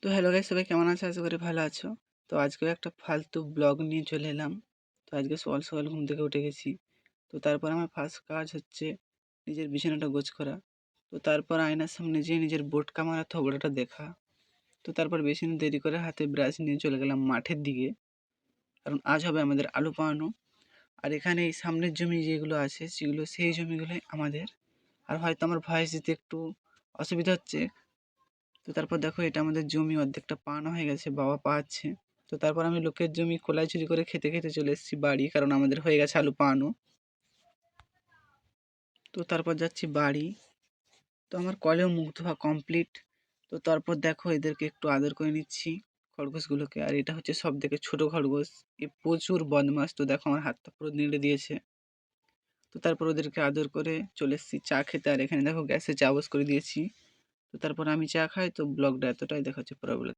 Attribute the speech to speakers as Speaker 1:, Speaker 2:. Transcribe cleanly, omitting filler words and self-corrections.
Speaker 1: তো hello guys, সবাই কেমন আছো? আশা করি ভালো আছো। তো আজকেও একটা ফালতু ব্লগ নিয়ে চলে এলাম। তো আজকে সকাল সকাল ঘুম থেকে উঠে গেছি। তো তারপর আমার ফার্স্ট কাজ হচ্ছে নিজের বিছানাটা গোছ করা। তো তারপর আয়নার সামনে যেয়ে নিজের বোটকা মারা থবড়াটা দেখা। তো তারপর বেশি না দেরি করে হাতে ব্রাশ নিয়ে চলে গেলাম মাঠের দিকে, কারণ আজ হবে আমাদের আলু পাড়ানো। আর এখানে এই সামনের জমি যেগুলো আছে সেগুলো সেই জমিগুলোই আমাদের। আর হয়তো আমার ভয়েস দিতে একটু অসুবিধা হচ্ছে। তো তারপর দেখো, এটা আমাদের জমি অর্ধেকটা পাওনা হয়ে গেছে, বাবা পাচ্ছে। তো তারপর আমি লোকের জমি কোলাই চুরি করে খেতে খেতে চলে এসেছি বাড়ি, কারণ আমাদের হয়ে গেছে আলু পাওয়ানো। তো তারপর যাচ্ছি বাড়ি। তো আমার কলেও মুখ ধোয়া কমপ্লিট। তো তারপর দেখো, এদেরকে একটু আদর করে নিচ্ছি, খরগোশগুলোকে। আর এটা হচ্ছে সব থেকে ছোট খরগোশ, এ প্রচুর বদমাস। তো দেখো আমার হাতটা পুরো নেড়ে দিয়েছে। তো তারপর ওদেরকে আদর করে চলে এসেছি চা খেতে। আর এখানে দেখো গ্যাসে চা বস করে দিয়েছি। তো তারপর আমি চা খাই। তো ব্লগটা এতটাই, দেখা হচ্ছে পরে।